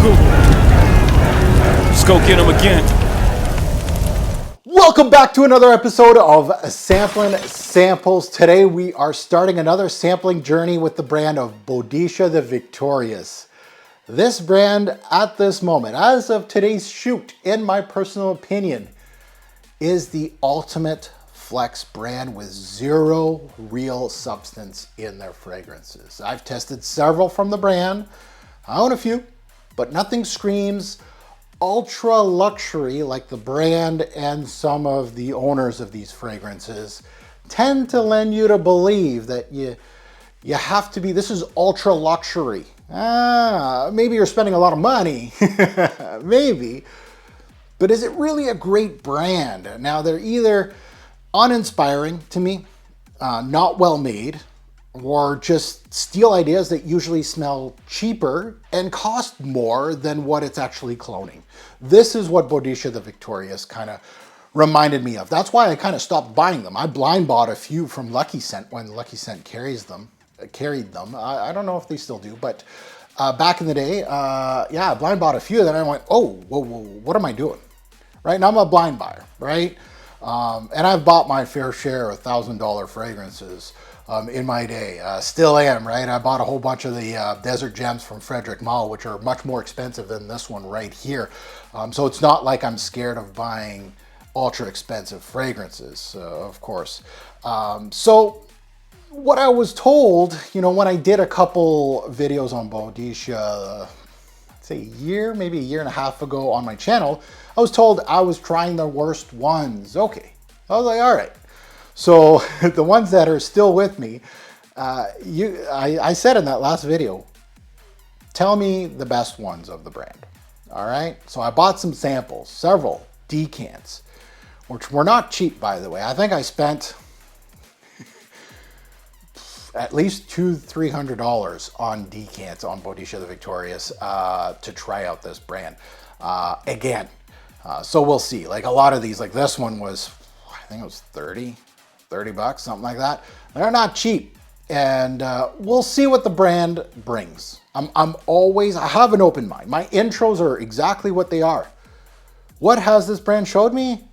Google. Let's go get them again. Welcome back to another episode of Samplin Samples. Today we are starting another sampling journey with the brand of Boadicea the Victorious. This brand at this moment, as of today's shoot, in my personal opinion, is the ultimate flex brand with zero real substance in their fragrances. I've tested several from the brand. I own a few, but nothing screams ultra luxury like the brand and some of the owners of these fragrances tend to lend you to believe that you have to be, this is ultra luxury. Maybe you're spending a lot of money, maybe, but is it really a great brand? Now they're either uninspiring to me, not well made, or just steal ideas that usually smell cheaper and cost more than what it's actually cloning. This is what Boadicea the Victorious kind of reminded me of. That's why I kind of stopped buying them. I blind bought a few from Lucky Scent when Lucky Scent carried them. I don't know if they still do, but back in the day, yeah, I blind bought a few. Then I went, oh, whoa, what am I doing? Right now I'm a blind buyer, right? And I've bought my fair share of $1,000 fragrances in my day. Still am, right? I bought a whole bunch of the Desert Gems from Frederick Mall, which are much more expensive than this one right here. So it's not like I'm scared of buying ultra expensive fragrances, of course. So what I was told, you know, when I did a couple videos on Boadicea, say a year, maybe a year and a half ago on my channel, I was told I was trying the worst ones. Okay, I was like, all right. So the ones that are still with me, I said in that last video, tell me the best ones of the brand. All right. So I bought some samples, several decants, which were not cheap, by the way. I spent at least $200-300 on decants on Boadicea the Victorious to try out this brand again. So we'll see. Like a lot of these, like this one was, I think it was 30 bucks, something like that. They're not cheap, and we'll see what the brand brings. I have an open mind. My intros are exactly what they are. What has this brand showed me?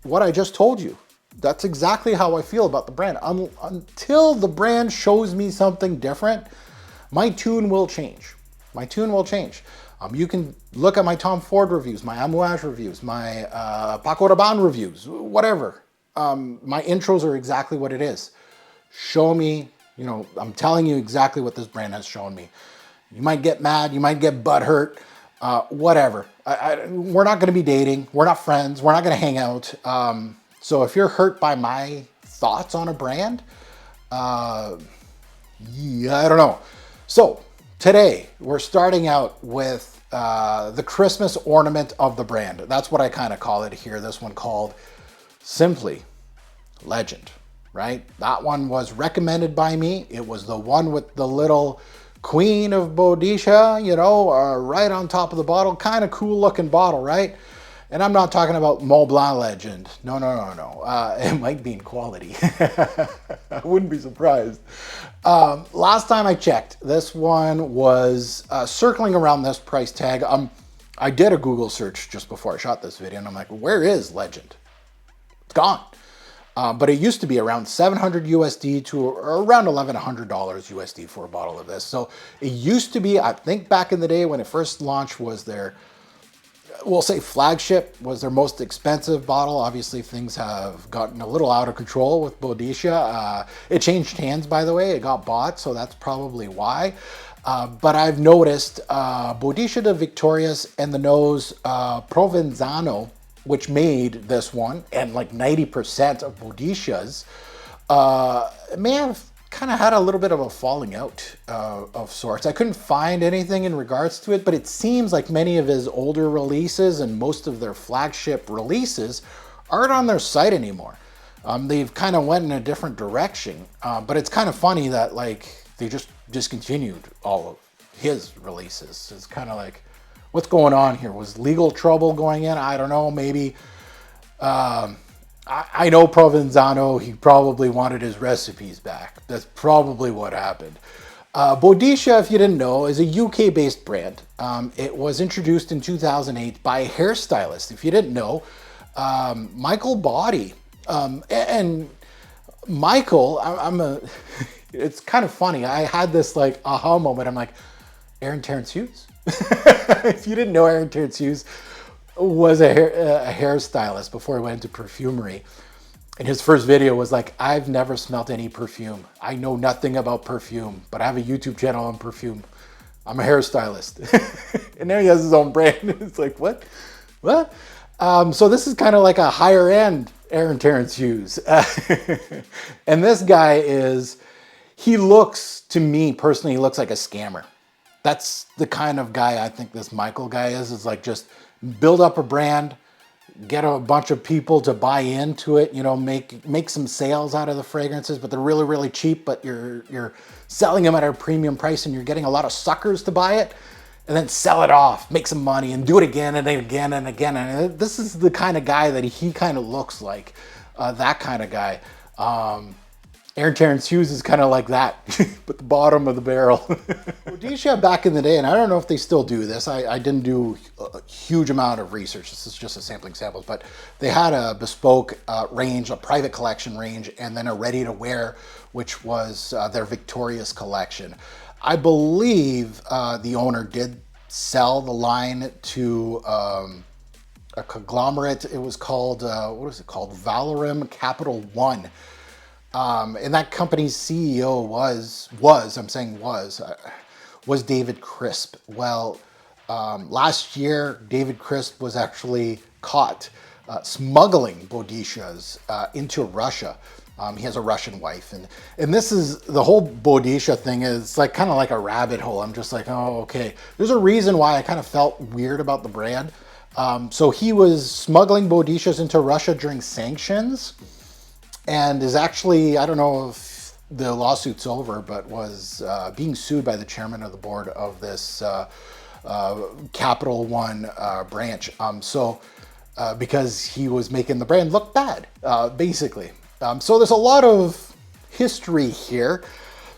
What I just told you. That's exactly how I feel about the brand. Until the brand shows me something different, my tune will change. My tune will change. You can look at my Tom Ford reviews, my Amouage reviews, my Paco Rabanne reviews, whatever. My intros are exactly what it is. Show me, you know, I'm telling you exactly what this brand has shown me. You might get mad, you might get butthurt, whatever. We're not going to be dating. We're not friends. We're not going to hang out. So if you're hurt by my thoughts on a brand, yeah, I don't know. So today we're starting out with the Christmas ornament of the brand. That's what I kind of call it here. This one called Simply Legend, right? That one was recommended by me. It was the one with the little Queen of Boadicea, you know, right on top of the bottle. Kind of cool looking bottle, right? And I'm not talking about Mont Blanc Legend. No. It might be in quality. I wouldn't be surprised. Last time I checked, this one was circling around this price tag. I did a Google search just before I shot this video, and I'm like, where is Legend? It's gone. But it used to be around $700 USD to around $1,100 USD for a bottle of this. So it used to be, I think back in the day when it first launched, was their, we'll say flagship, was their most expensive bottle. Obviously things have gotten a little out of control with Boadicea. It changed hands, by the way. It got bought, so that's probably why. But I've noticed Boadicea the Victorious and the nose Provenzano, which made this one, and like 90% of Boadicia's, may have kind of had a little bit of a falling out of sorts. I couldn't find anything in regards to it, but it seems like many of his older releases and most of their flagship releases aren't on their site anymore. They've kind of went in a different direction, but it's kind of funny that like they just discontinued all of his releases. It's kind of like, what's going on here? Was legal trouble going in? I don't know, maybe. I know Provenzano, he probably wanted his recipes back. That's probably what happened. Boadicea, if you didn't know, is a UK-based brand. It was introduced in 2008 by a hairstylist. If you didn't know, Michael Body. And Michael, it's kind of funny. I had this like aha moment. I'm like, Aaron Terrence Hughes? If you didn't know, Aaron Terrence Hughes was a hairstylist before he went into perfumery. And his first video was like, I've never smelt any perfume. I know nothing about perfume, but I have a YouTube channel on perfume. I'm a hairstylist. And now he has his own brand. It's like, what? What? So this is kind of like a higher end Aaron Terrence Hughes. And this guy he looks, to me personally, he looks like a scammer. That's the kind of guy I think this Michael guy is like just build up a brand, get a bunch of people to buy into it, you know, make some sales out of the fragrances, but they're really, really cheap, but you're selling them at a premium price and you're getting a lot of suckers to buy it, and then sell it off, make some money and do it again and again and again. And this is the kind of guy that he kind of looks like, that kind of guy. Aaron Terrence Hughes is kind of like that, but the bottom of the barrel. Boadicea back in the day, and I don't know if they still do this, I didn't do a huge amount of research, this is just a sampling samples, but they had a bespoke range, a private collection range, and then a ready-to-wear, which was their Victorious collection. I believe the owner did sell the line to a conglomerate. It was called, what was it called? Valorum Capital One. And that company's CEO was David Crisp. Well, last year, David Crisp was actually caught smuggling Boadiceas into Russia. He has a Russian wife, and this is the whole Boadicea thing is like kind of like a rabbit hole. I'm just like, oh, okay. There's a reason why I kind of felt weird about the brand. So he was smuggling Boadicias into Russia during sanctions. And is actually, I don't know if the lawsuit's over, but was being sued by the chairman of the board of this Capital One branch. Because he was making the brand look bad, basically. So there's a lot of history here.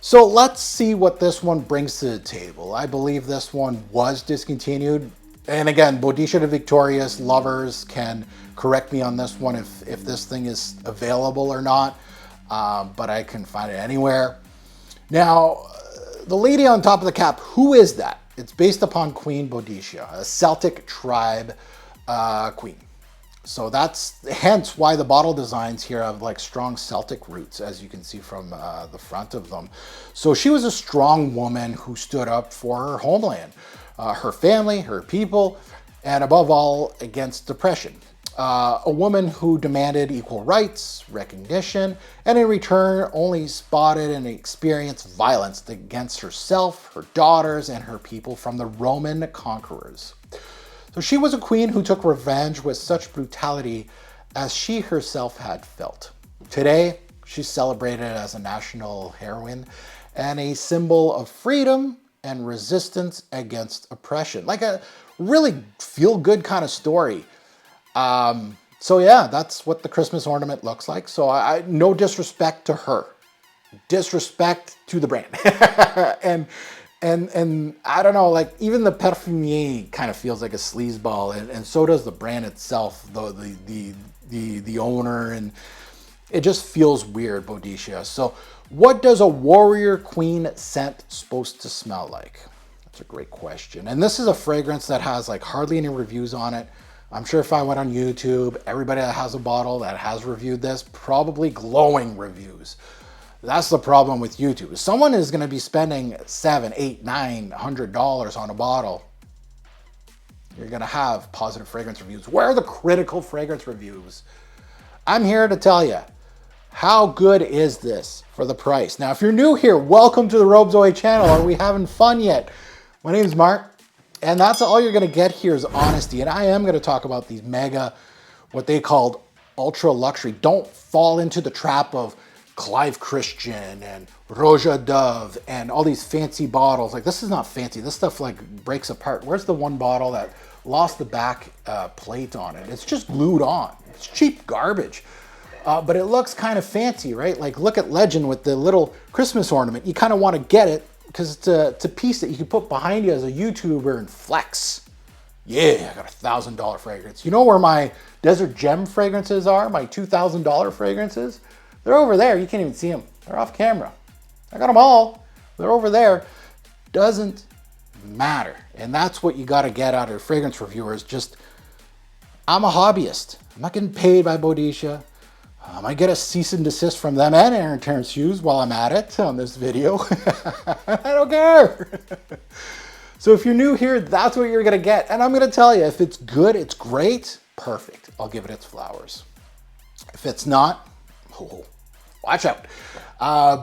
So let's see what this one brings to the table. I believe this one was discontinued. And again, Boadicea de Victorious lovers can correct me on this one if this thing is available or not, but I can find it anywhere. Now, the lady on top of the cap, who is that? It's based upon Queen Boadicea, a Celtic tribe queen. So that's hence why the bottle designs here have like strong Celtic roots, as you can see from the front of them. So she was a strong woman who stood up for her homeland, her family, her people, and above all, against depression. A woman who demanded equal rights, recognition, and in return only spotted and experienced violence against herself, her daughters, and her people from the Roman conquerors. So she was a queen who took revenge with such brutality as she herself had felt. Today, she's celebrated as a national heroine and a symbol of freedom and resistance against oppression. Like a really feel-good kind of story. So yeah, that's what the Christmas ornament looks like. So I no disrespect to her, disrespect to the brand. and I don't know, like even the Perfume kind of feels like a sleazeball, and so does the brand itself, the owner, and it just feels weird, Boadicea. So what does a warrior queen scent supposed to smell like? That's a great question. And this is a fragrance that has like hardly any reviews on it. I'm sure if I went on YouTube, everybody that has a bottle that has reviewed this, probably glowing reviews. That's the problem with YouTube. If someone is going to be spending $700, $800, $900 on a bottle, you're going to have positive fragrance reviews. Where are the critical fragrance reviews? I'm here to tell you, how good is this for the price? Now, if you're new here, welcome to the Robezoe channel. Are we having fun yet? My name is Mark. And that's all you're going to get here is honesty. And I am going to talk about these mega, what they called ultra luxury. Don't fall into the trap of Clive Christian and Roja Dove and all these fancy bottles. Like, this is not fancy. This stuff like breaks apart. Where's the one bottle that lost the back plate on it? It's just glued on. It's cheap garbage. But it looks kind of fancy, right? Like, look at Legend with the little Christmas ornament. You kind of want to get it because it's a piece that you can put behind you as a YouTuber and flex. Yeah, I got $1,000 fragrance. You know where my Desert Gem fragrances are? My $2,000 fragrances? They're over there. You can't even see them. They're off camera. I got them all. They're over there. Doesn't matter. And that's what you got to get out of fragrance reviewers. Just, I'm a hobbyist. I'm not getting paid by Boadicea. I might get a cease and desist from them and Aaron Terrence Hughes while I'm at it on this video. I don't care. So if you're new here, that's what you're going to get. And I'm going to tell you, if it's good, it's great, perfect. I'll give it its flowers. If it's not, oh, watch out.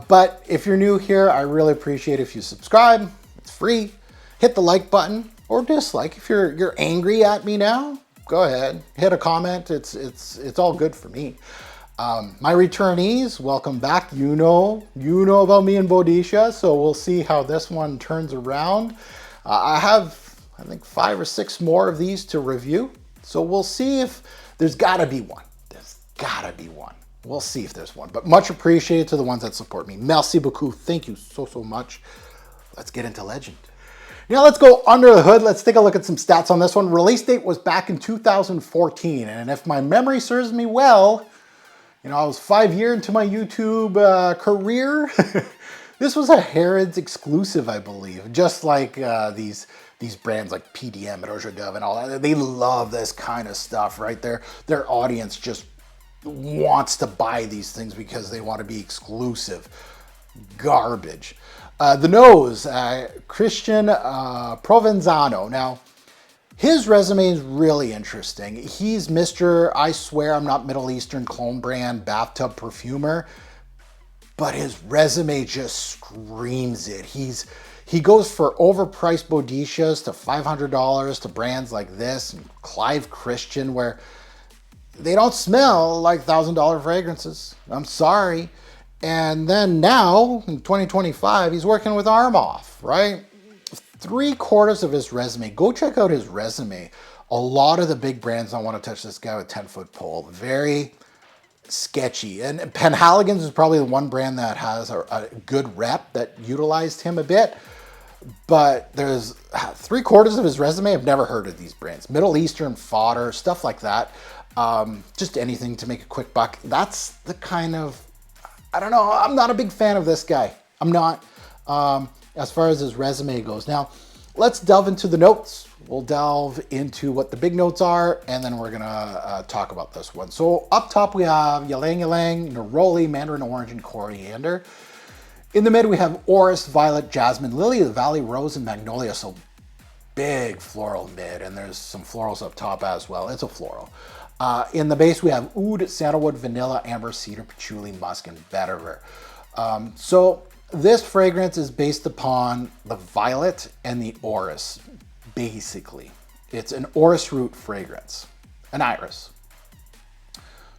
But if you're new here, I really appreciate if you subscribe. It's free. Hit the like button or dislike. If you're angry at me now, go ahead. Hit a comment. It's all good for me. My returnees, welcome back. You know about me and Boadicea, so we'll see how this one turns around. I have, I think, 5 or 6 more of these to review, so we'll see if there's got to be one. There's got to be one. We'll see if there's one, but much appreciated to the ones that support me. Merci beaucoup. Thank you so much. Let's get into Legend. Now let's go under the hood. Let's take a look at some stats on this one. Release date was back in 2014, and if my memory serves me well, you know, I was 5 years into my YouTube career. This was a Harrods exclusive, I believe. Just like these brands like PDM and Eau de Dove and all that. They love this kind of stuff, right? Their audience just wants to buy these things because they want to be exclusive. Garbage. The nose, Christian Provenzano. Now, his resume is really interesting. He's Mr. I swear I'm not Middle Eastern clone brand bathtub perfumer, but his resume just screams it. He goes for overpriced Boadicias to $500 to brands like this, and Clive Christian, where they don't smell like $1,000 fragrances. I'm sorry. And then now, in 2025, he's working with Armoff, right? 3/4 of his resume. Go check out his resume. A lot of the big brands don't want to touch this guy with 10-foot pole. Very sketchy. And Penhaligon's is probably the one brand that has a good rep that utilized him a bit. But there's 3/4 of his resume. I've never heard of these brands. Middle Eastern fodder, stuff like that. Just anything to make a quick buck. That's the kind of, I don't know. I'm not a big fan of this guy. I'm not. As far as his resume goes. Now, let's delve into the notes. We'll delve into what the big notes are, and then we're gonna talk about this one. So up top we have Ylang Ylang, Neroli, Mandarin Orange, and Coriander. In the mid we have Orris, Violet, Jasmine, Lily of the Valley, Rose, and Magnolia. So big floral mid, and there's some florals up top as well. It's a floral. In the base we have Oud, Sandalwood, Vanilla, Amber, Cedar, Patchouli, Musk, and Vetiver. So this fragrance is based upon the violet and the orris, basically. It's an orris root fragrance, an iris.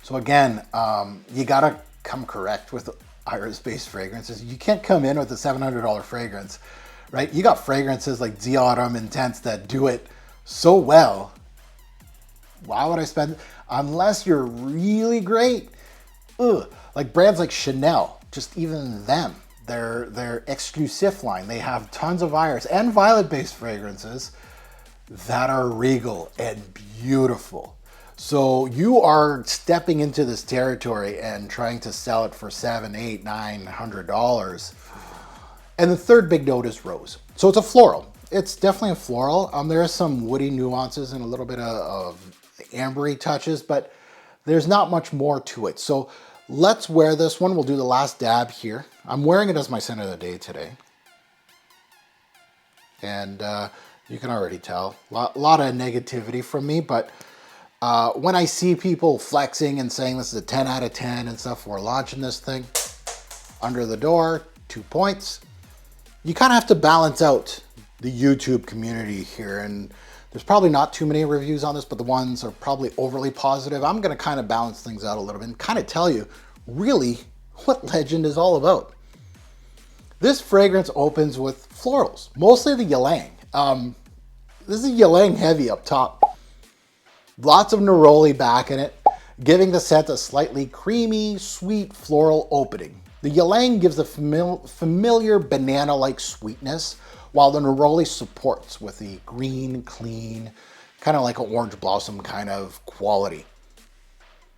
So again, you gotta come correct with iris-based fragrances. You can't come in with a $700 fragrance, right? You got fragrances like The Autumn Intense that do it so well. Why would I spend, unless you're really great? Like brands like Chanel, just even them. Their exclusive line, they have tons of iris and violet-based fragrances that are regal and beautiful. So you are stepping into this territory and trying to sell it for $700, $800, $900. And the third big note is rose. So it's a floral. It's definitely a floral. There are some woody nuances and a little bit of ambery touches, but there's not much more to it. So let's wear this one. We'll do the last dab here. I'm wearing it as my scent of the day today. And you can already tell. A lot of negativity from me, but when I see people flexing and saying this is a 10 out of 10 and stuff, we're launching this thing, under the door, 2 points. You kind of have to balance out the YouTube community here, and there's probably not too many reviews on this, but the ones are probably overly positive. I'm going to kind of balance things out a little bit and kind of tell you really what Legend is all about. This fragrance opens with florals, mostly the ylang. This is ylang heavy up top. Lots of neroli back in it, giving the scent a slightly creamy, sweet floral opening. The ylang gives a familiar banana-like sweetness, while the neroli supports with a green, clean, kind of like an orange blossom kind of quality.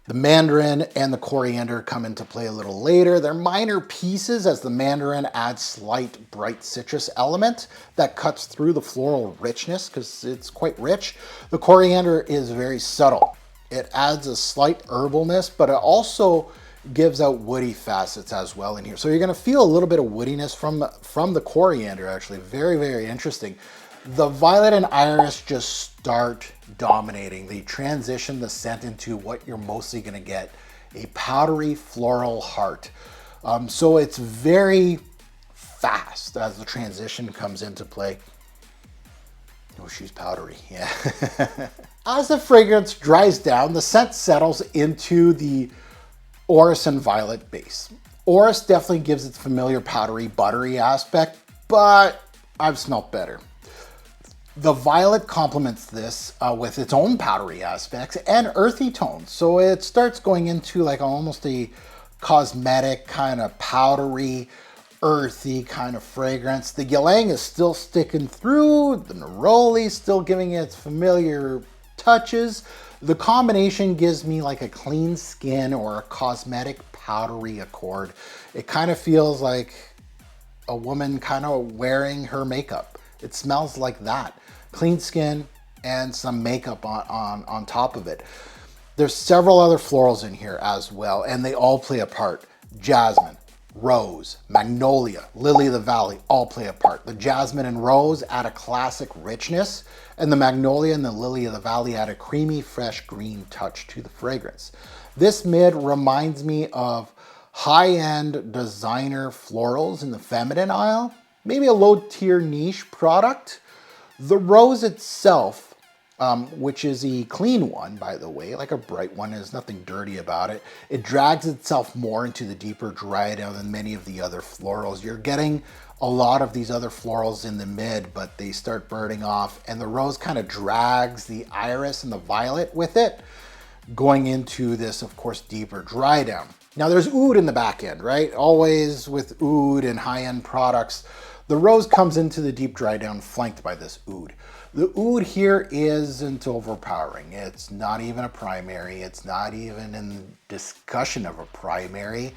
The mandarin and the coriander come into play a little later. They're minor pieces as the mandarin adds slight bright citrus element that cuts through the floral richness because it's quite rich. The coriander is very subtle. It adds a slight herbalness, but it also gives out woody facets as well in here. So you're going to feel a little bit of woodiness from the coriander actually. Very, very interesting. The violet and iris just start dominating. They transition the scent into what you're mostly going to get, a powdery floral heart. So it's very fast as the transition comes into play. Oh, she's powdery, yeah. As the fragrance dries down, the scent settles into the orris and violet base. Orris definitely gives its familiar powdery, buttery aspect, but I've smelt better. The violet complements this with its own powdery aspects and earthy tones. So it starts going into like almost a cosmetic kind of powdery, earthy kind of fragrance. The ylang is still sticking through. The neroli is still giving its familiar touches. The combination gives me like a clean skin or a cosmetic powdery accord. It kind of feels like a woman kind of wearing her makeup. It smells like that. Clean skin and some makeup on top of it. There's several other florals in here as well, and they all play a part. Jasmine, rose, magnolia, lily of the valley all play a part. The jasmine and rose add a classic richness, and the magnolia and the lily of the valley add a creamy, fresh green touch to the fragrance. This mid reminds me of high-end designer florals in the feminine aisle, maybe a low-tier niche product. The rose itself, which is a clean one, by the way, like a bright one, there's nothing dirty about it. It drags itself more into the deeper dry down than many of the other florals. You're getting a lot of these other florals in the mid, but they start burning off, and the rose kind of drags the iris and the violet with it, going into this, of course, deeper dry down. Now there's oud in the back end, right? Always with oud and high-end products. The rose comes into the deep dry down flanked by this oud. The oud here isn't overpowering. It's not even a primary. It's not even in discussion of a primary.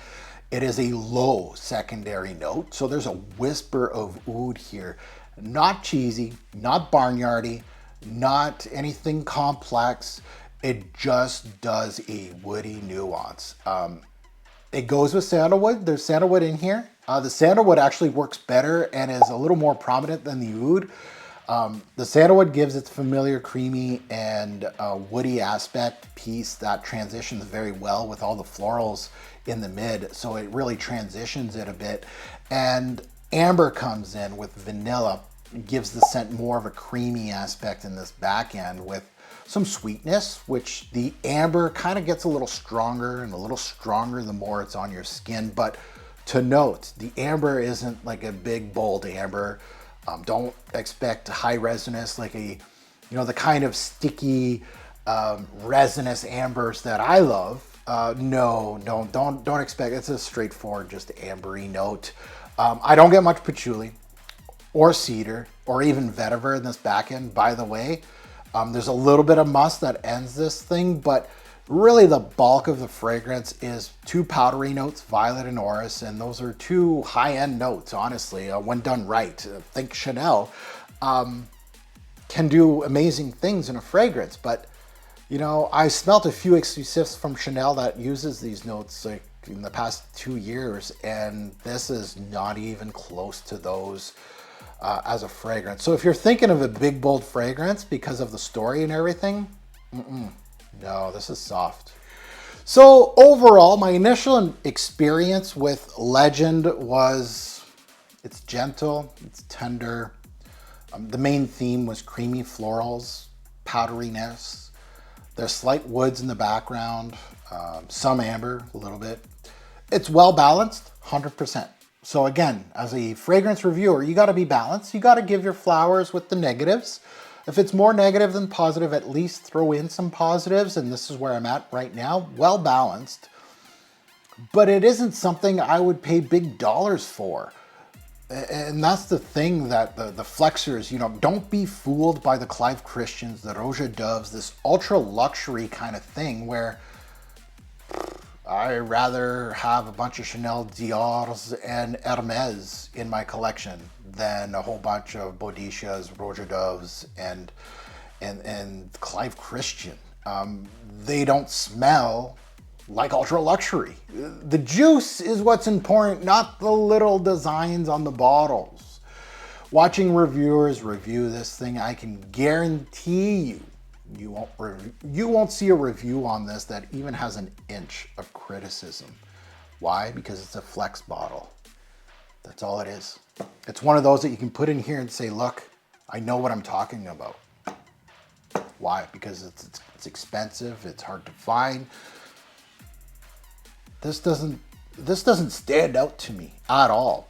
It is a low secondary note. So there's a whisper of oud here. Not cheesy, not barnyardy, not anything complex. It just does a woody nuance. It goes with sandalwood. There's sandalwood in here. The sandalwood actually works better and is a little more prominent than the oud. The sandalwood gives its familiar creamy and woody aspect piece that transitions very well with all the florals in the mid. So it really transitions it a bit. And amber comes in with vanilla, gives the scent more of a creamy aspect in this back end with some sweetness, which the amber kind of gets a little stronger and a little stronger the more it's on your skin. But to note, the amber isn't like a big, bold amber. Don't expect high resinous, like the kind of sticky, resinous ambers that I love. No, don't expect. It's a straightforward, just ambery note. I don't get much patchouli or cedar or even vetiver in this back end, by the way. There's a little bit of musk that ends this thing, but really the bulk of the fragrance is two powdery notes, violet and orris, and those are two high-end notes, honestly, when done right. Think Chanel can do amazing things in a fragrance, but I smelt a few exclusives from Chanel that uses these notes like in the past 2 years, and this is not even close to those as a fragrance. So if you're thinking of a big, bold fragrance because of the story and everything, no, this is soft. So overall, my initial experience with Legend was, it's gentle, it's tender. The main theme was creamy florals, powderiness. There's slight woods in the background, some amber, a little bit. It's well balanced, 100%. So again, as a fragrance reviewer, you got to be balanced. You got to give your flowers with the negatives. If it's more negative than positive, at least throw in some positives. And this is where I'm at right now. Well balanced. but it isn't something I would pay big dollars for. And that's the thing that the flexers, you know, don't be fooled by the Clive Christians, the Roja Doves, this ultra luxury kind of thing where I rather have a bunch of Chanel Dior's and Hermes in my collection than a whole bunch of Boadiceas, Roja Doves, and Clive Christian. They don't smell like ultra luxury. The juice is what's important, not the little designs on the bottles. Watching reviewers review this thing, I can guarantee you won't see a review on this that even has an inch of criticism. Why? Because it's a flex bottle. That's all it is. It's one of those that you can put in here and say, look, I know what I'm talking about. Why? Because it's expensive, it's hard to find. This doesn't stand out to me at all.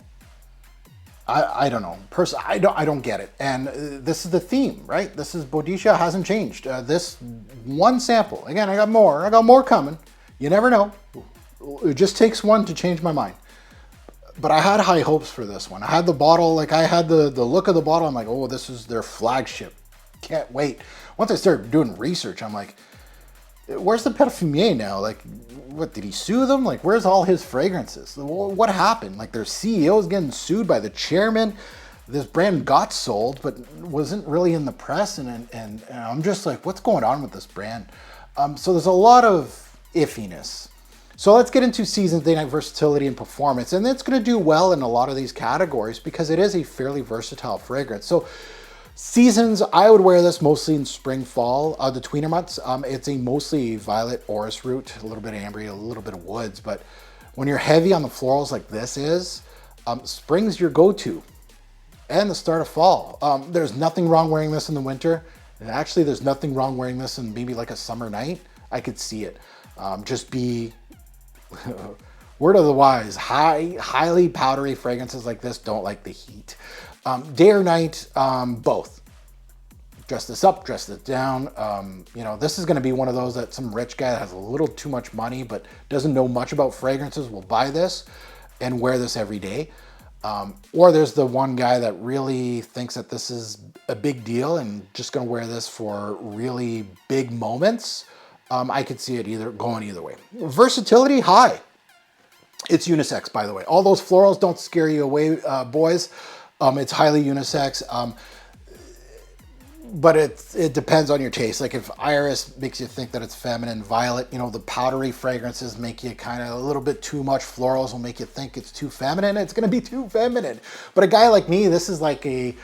I don't know. I don't get it. And this is the theme, right? This is Boadicea hasn't changed. This one sample. Again, I got more coming. You never know. It just takes one to change my mind. But I had high hopes for this one. I had the bottle, like I had the look of the bottle. I'm like, oh, this is their flagship. Can't wait. Once I started doing research, I'm like, where's the Perfumier now? Like, what, did he sue them? Like, where's all his fragrances? What happened? Like, their CEO is getting sued by the chairman. This brand got sold, but wasn't really in the press. And I'm just like, what's going on with this brand? So there's a lot of iffiness. So let's get into Seasons, Day Night Versatility and Performance. And it's going to do well in a lot of these categories because it is a fairly versatile fragrance. So Seasons, I would wear this mostly in spring, fall, the tweener months. It's a mostly violet orris root, a little bit of ambery, a little bit of woods. But when you're heavy on the florals like this is, spring's your go-to. And the start of fall. There's nothing wrong wearing this in the winter. And actually, there's nothing wrong wearing this in maybe like a summer night. I could see it. Just be... word of the wise, highly powdery fragrances like this don't like the heat. Day or night, both. Dress this up, dress this down. You know, this is going to be one of those that some rich guy that has a little too much money but doesn't know much about fragrances will buy this and wear this every day. Or there's the one guy that really thinks that this is a big deal and just going to wear this for really big moments. I could see it going either way. Versatility, high. It's unisex, by the way. All those florals don't scare you away, boys. It's highly unisex. But it depends on your taste. Like if iris makes you think that it's feminine, violet, you know, the powdery fragrances make you kind of a little bit too much. Florals will make you think it's too feminine. It's going to be too feminine. But a guy like me, this is like a...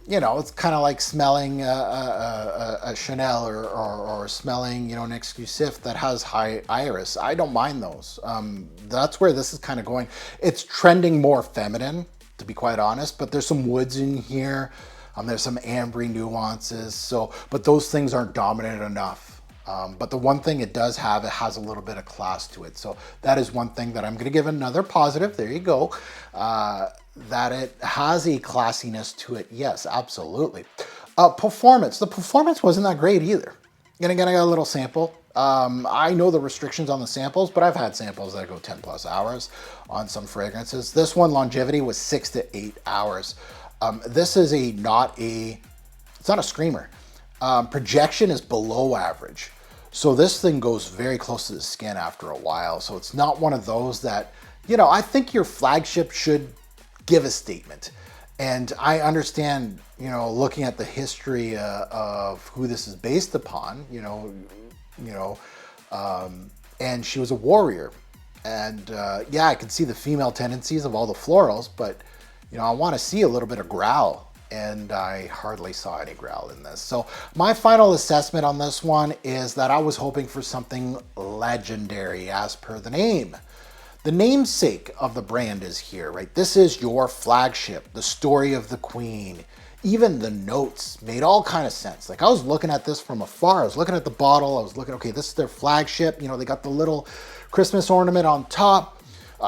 You know, it's kind of like smelling a Chanel or smelling, you know, an exclusive that has high iris. I don't mind those. That's where this is kind of going. It's trending more feminine, to be quite honest, but there's some woods in here. There's some ambery nuances. So, but those things aren't dominant enough. But the one thing it does have, it has a little bit of class to it. So that is one thing that I'm going to give another positive. There you go. That it has a classiness to it. Yes, absolutely. Performance. The performance wasn't that great either. And again, I got a little sample. I know the restrictions on the samples, but I've had samples that go 10 plus hours on some fragrances. This one, longevity was 6 to 8 hours. This is it's not a screamer. Projection is below average. So this thing goes very close to the skin after a while. So it's not one of those that, you know, I think your flagship should give a statement. And I understand, you know, looking at the history of who this is based upon, and she was a warrior. And yeah, I can see the female tendencies of all the florals, but, you know, I want to see a little bit of growl. And I hardly saw any growl in this. So my final assessment on this one is that I was hoping for something legendary as per the name. The namesake of the brand is here, right? This is your flagship, the story of the queen. Even the notes made all kind of sense. Like I was looking at this from afar. I was looking at the bottle. I was looking, okay, this is their flagship. You know, they got the little Christmas ornament on top.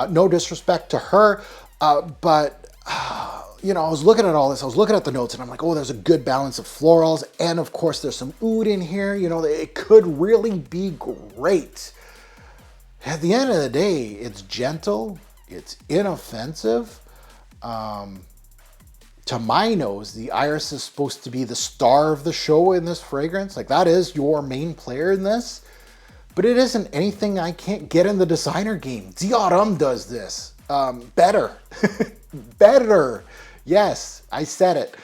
No disrespect to her, but you know, I was looking at all this. I was looking at the notes and I'm like, oh, there's a good balance of florals. And of course, there's some oud in here. You know, it could really be great. at the end of the day, it's gentle, it's inoffensive. To my nose, the iris is supposed to be the star of the show in this fragrance. Like, that is your main player in this. But it isn't anything I can't get in the designer game. Dior does this better. Better. Yes, I said it.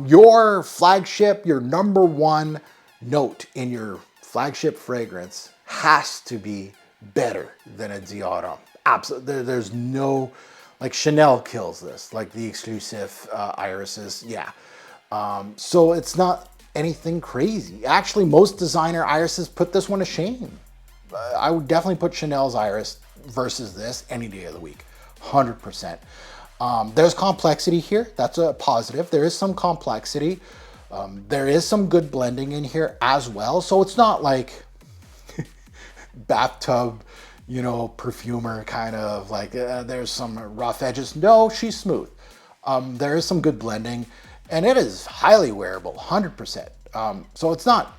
Your flagship, your number one note in your flagship fragrance has to be better than a Dior. Absolutely. There's no, like, Chanel kills this, like the exclusive irises. Yeah. So it's not anything crazy. Actually, most designer irises put this one to shame. I would definitely put Chanel's iris versus this any day of the week, 100%. There's complexity here. That's a positive. There is some complexity. There is some good blending in here as well. So it's not like bathtub, you know, perfumer kind of like there's some rough edges. No, she's smooth. There is some good blending, and it is highly wearable, 100%. So it's not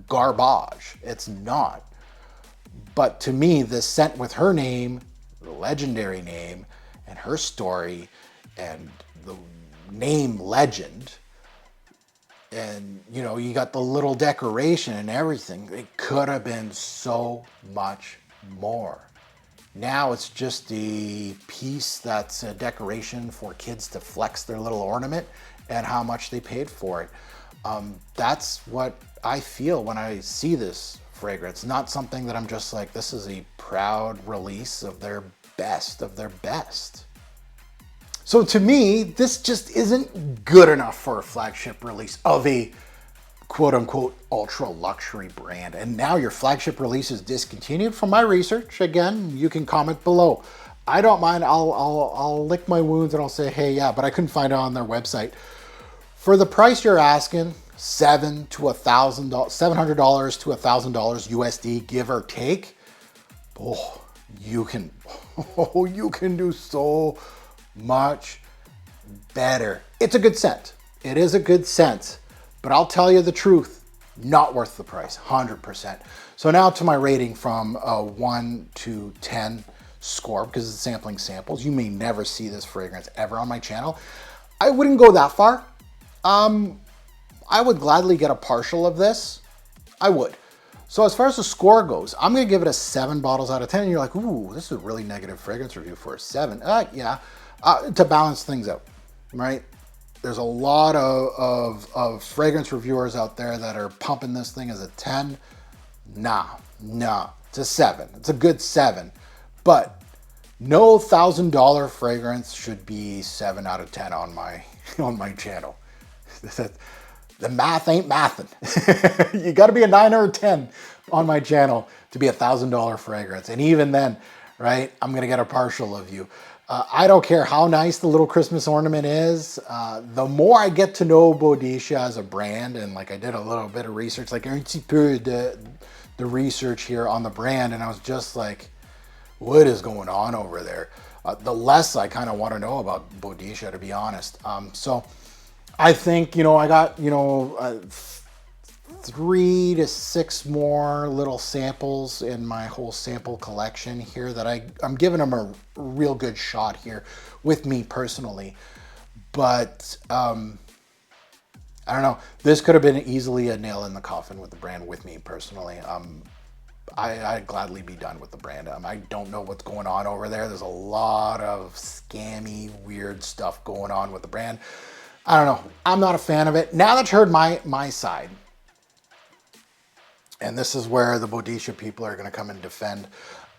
garbage. It's not. But to me, this scent with her name, the legendary name, and her story, and the name legend, and, you know, you got the little decoration and everything. It could have been so much more. Now it's just a piece that's a decoration for kids to flex their little ornament and how much they paid for it. That's what I feel when I see this fragrance. Not something that I'm just like, this is a proud release of their best of their best. So to me, this just isn't good enough for a flagship release of a quote unquote ultra luxury brand. And now your flagship release is discontinued. From my research, again, you can comment below. I don't mind. I'll lick my wounds and I'll say, hey, yeah, but I couldn't find it on their website. For the price you're asking, $700 to $1,000 USD, give or take. Oh, you can do so much better. It's a good scent. It is a good scent, but I'll tell you the truth, not worth the price, 100%. So now to my rating from a 1 to 10 score, because it's sampling samples. You may never see this fragrance ever on my channel. I wouldn't go that far. I would gladly get a partial of this. I would. So as far as the score goes, I'm going to give it a 7 bottles out of 10. And you're like, ooh, this is a really negative fragrance review for a 7. Yeah, to balance things out, right? There's a lot of fragrance reviewers out there that are pumping this thing as a 10. Nah, it's a 7. It's a good 7. But no $1,000 fragrance should be 7 out of 10 on my channel. The math ain't mathin'. You got to be a 9 or a 10 on my channel to be a $1,000 fragrance. And even then, right, I'm going to get a partial of you. I don't care how nice the little Christmas ornament is. The more I get to know Boadicea as a brand, and like I did a little bit of research, like un petit peu the research here on the brand, and I was just like, what is going on over there? The less I kind of want to know about Boadicea, to be honest. So I think, you know, I got, you know, 3 to 6 more little samples in my whole sample collection here that I'm giving them a real good shot here with me personally. But I don't know. This could have been easily a nail in the coffin with the brand with me personally. I'd gladly be done with the brand. I don't know what's going on over there. There's a lot of scammy, weird stuff going on with the brand. I don't know. I'm not a fan of it. Now that you heard my side, and this is where the Boadicea people are going to come and defend,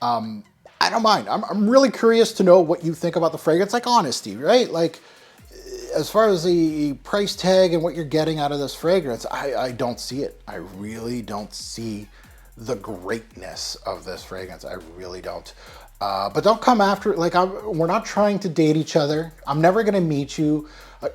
I don't mind. I'm really curious to know what you think about the fragrance. Like, honesty, right? Like, as far as the price tag and what you're getting out of this fragrance, I don't see it. I really don't see the greatness of this fragrance. I really don't. But don't come after, like, we're not trying to date each other. I'm never going to meet you.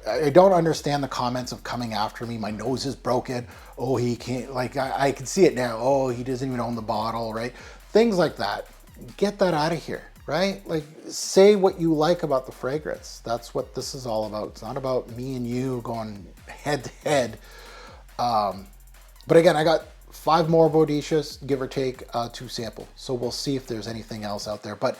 I don't understand the comments of coming after me. My nose is broken. Oh, he can't, like, I can see it now. Oh, he doesn't even own the bottle, right? Things like that. Get that out of here, right? Like, say what you like about the fragrance. That's what this is all about. It's not about me and you going head to head. But again, I got 5 more Boadicias, give or take, to sample. So we'll see if there's anything else out there. But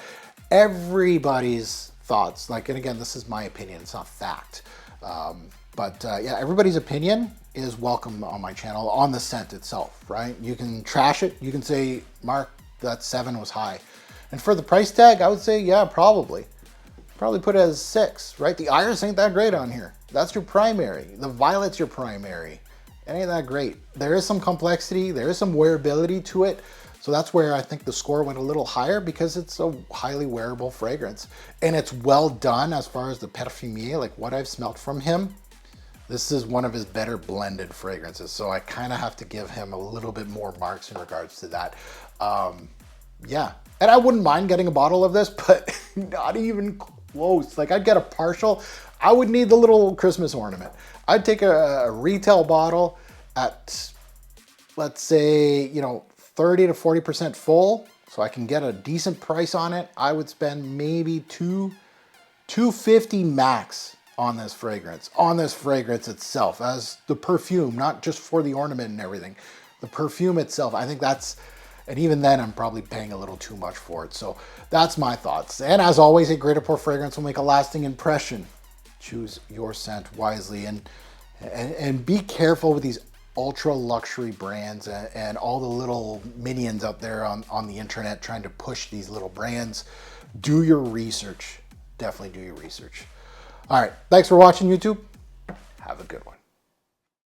everybody's thoughts, like, and again, this is my opinion, it's not fact. Yeah, everybody's opinion is welcome on my channel on the scent itself, right? You can trash it. You can say, Mark, that 7 was high. And for the price tag, I would say, yeah, probably. Probably put it as 6, right? The iris ain't that great on here. That's your primary. The violet's your primary. It ain't that great. There is some complexity. There is some wearability to it. So that's where I think the score went a little higher, because it's a highly wearable fragrance. And it's well done as far as the Perfume, like what I've smelled from him. This is one of his better blended fragrances. So I kind of have to give him a little bit more marks in regards to that. Yeah. And I wouldn't mind getting a bottle of this, but not even close. Like, I'd get a partial. I would need the little Christmas ornament. I'd take a retail bottle at, let's say, you know, 30 to 40% full, so I can get a decent price on it. I would spend maybe $250 max on this fragrance itself, as the perfume, not just for the ornament and everything. The perfume itself, I think that's, and even then I'm probably paying a little too much for it. So that's my thoughts. And as always, a great pour fragrance will make a lasting impression. Choose your scent wisely, and be careful with these ultra luxury brands and all the little minions out there on the internet trying to push these little brands. Do your research. Definitely do your research. All right. Thanks for watching, YouTube. Have a good one.